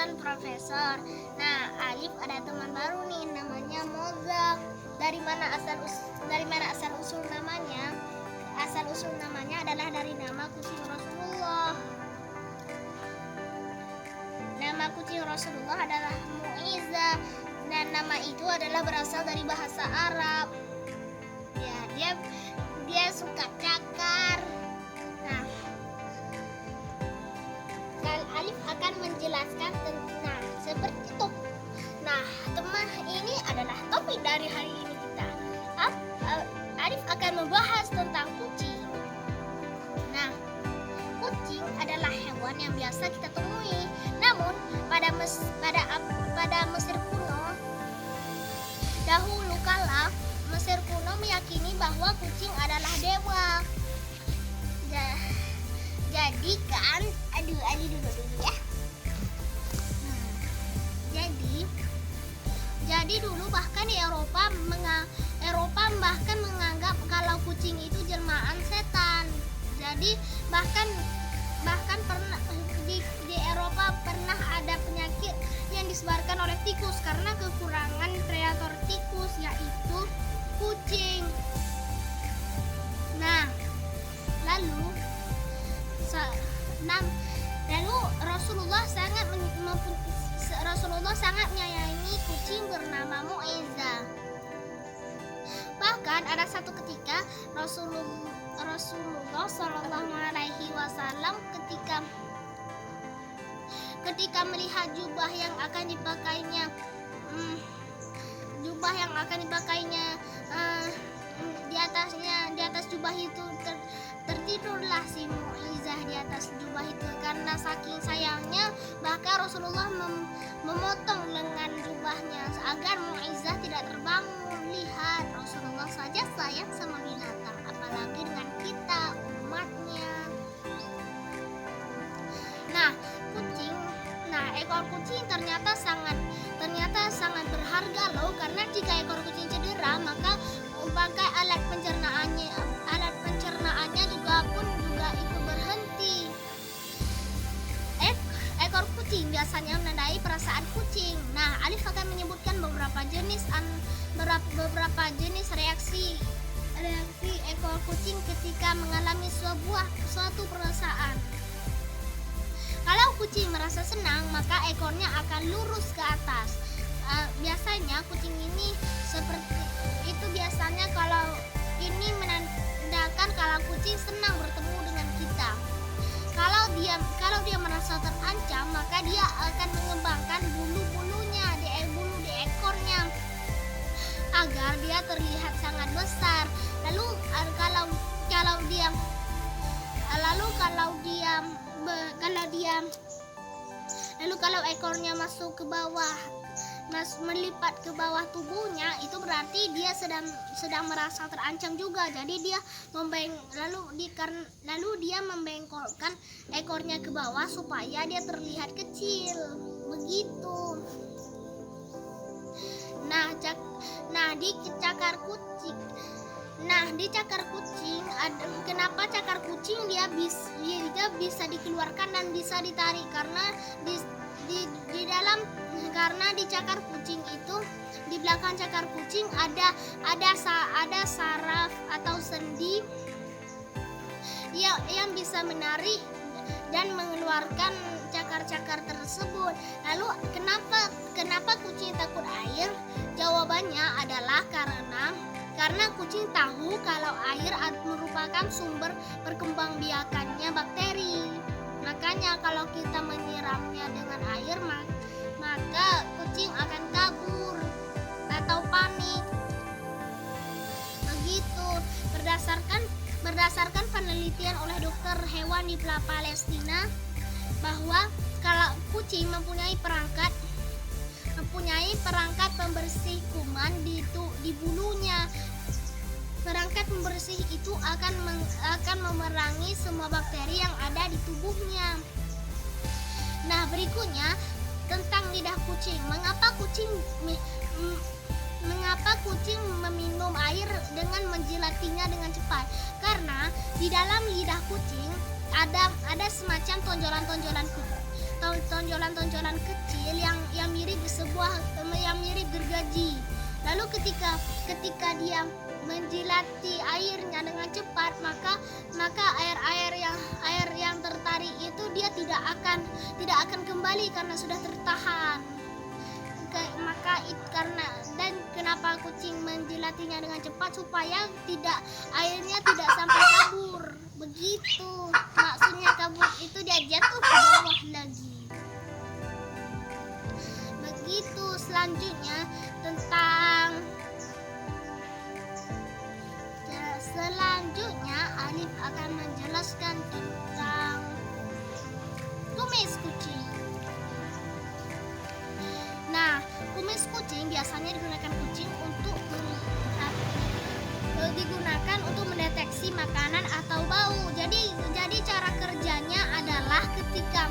calon profesor. Nah, Alif ada teman baru nih, namanya Moza. Dari mana asal usul namanya? Asal usul namanya adalah dari nama kucing Rasulullah. Nama kucing Rasulullah adalah Muizzah, dan nama itu adalah berasal dari bahasa Arab. Ya, dia suka cakar. Nah, Alif akan menjelaskan tentang seperti itu. Nah, teman, ini adalah topik dari hari ini kita. Alif akan membahas tentang kucing. Nah, kucing adalah hewan yang biasa kita temui. Namun, pada Mesir kuno, dahulu kala, Mesir kuno meyakini bahwa kucing adalah dewa. Jadi kan, dulu ya. Jadi dulu bahkan di Eropa bahkan menganggap kalau kucing itu jelmaan setan. Jadi bahkan pernah di Eropa pernah ada penyakit yang disebarkan oleh tikus karena kekurangan predator tikus, yaitu kucing. Nah, lalu Rasulullah sangat menyayangi kucing bernama Muizzah. Bahkan ada satu ketika Rasulullah Shallallahu Alaihi Wasallam ketika melihat jubah yang akan dipakainya di atas jubah itu tertidurlah si Muizzah di atas jubah itu. Karena saking sayangnya, bahkan Rasulullah memotong lengan jubahnya agar Muizzah tidak terbangun. Lihat, Rasulullah saja sayang sama binatang, apalagi dengan kita, umatnya. Nah, ekor kucing ternyata sangat berharga loh, karena jika ekor kucing cedera, maka alat pencernaannya juga ikut berhenti. Ekor kucing biasanya menandai perasaan kucing. Nah, Alif akan menyebutkan beberapa jenis reaksi ekor kucing ketika mengalami suatu perasaan. Kalau kucing merasa senang, maka ekornya akan lurus ke atas. Biasanya kucing ini seperti itu. Biasanya kalau ini menandakan kalau kucing senang bertemu dengan kita. Kalau dia merasa terancam, maka dia akan mengembangkan bulu-bulunya di ekornya agar dia terlihat sangat besar. Lalu kalau ekornya masuk ke bawah, melipat ke bawah tubuhnya, itu berarti dia sedang merasa terancam juga. Jadi dia lalu dia membengkokkan ekornya ke bawah supaya dia terlihat kecil. Begitu. Di cakar kucing, kenapa cakar kucing dia bisa dikeluarkan dan bisa ditarik? Karena karena di cakar kucing itu, di belakang cakar kucing ada saraf atau sendi yang bisa menarik dan mengeluarkan cakar-cakar tersebut. Lalu kenapa kucing takut air? Jawabannya adalah karena kucing tahu kalau air merupakan sumber perkembangbiakannya bakteri. Makanya kalau kita menyiramnya dengan air, maka kucing akan kabur atau panik. Begitu. Berdasarkan penelitian oleh dokter hewan di Palestina, bahwa kalau kucing mempunyai perangkat pembersih kuman di bulunya. Perangkat pembersih itu akan memerangi semua bakteri yang ada di tubuhnya. Nah, berikutnya tentang lidah kucing. Mengapa kucing meminum air dengan menjilatinya dengan cepat? Karena di dalam lidah kucing ada semacam tonjolan tonjolan-tonjolan kecil yang mirip yang mirip gergaji. Lalu ketika dia menjilati airnya dengan cepat, maka air yang tertarik itu dia tidak akan kembali karena sudah tertahan. Dan kenapa kucing menjilatinya dengan cepat, supaya airnya tidak sampai kabur. Begitu maksudnya, kabur itu dia jatuh ke bawah lagi. Begitu. Selanjutnya Alif akan menjelaskan tentang kumis kucing. Nah, kumis kucing biasanya digunakan untuk mendeteksi makanan atau bau. Jadi cara kerjanya adalah ketika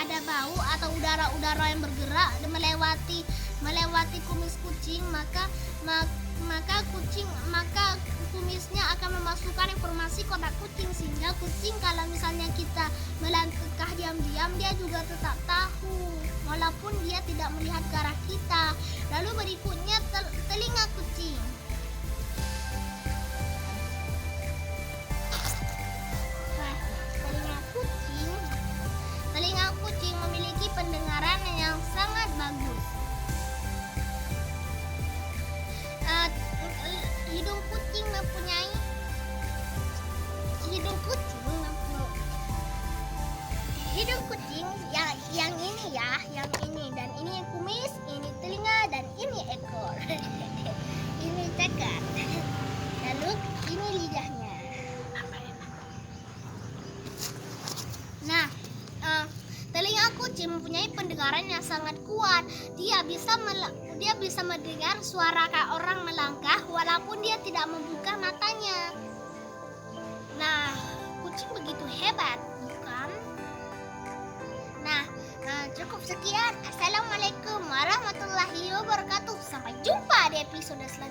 ada bau atau udara yang bergerak melewati kumis kucing, maka kumisnya akan memasukkan informasi kotak kucing, sehingga kucing kalau misalnya kita melangkah diam-diam, dia juga tetap tahu walaupun dia tidak melihat ke arah kita. Lalu berikutnya telinga kucing. Telinga kucing memiliki pendengaran yang sangat bagus. Hidung kucing yang ini dan ini kumis, ini telinga, dan ini ekor. Ini cakar. Lalu ini lidahnya. Nah, telinga kucing mempunyai pendengaran yang sangat kuat. Dia bisa mendengar suara orang melangkah walaupun dia tidak membuka matanya. Nah, kucing begitu hebat, bukan? Nah, cukup sekian. Assalamualaikum warahmatullahi wabarakatuh. Sampai jumpa di episode selanjutnya.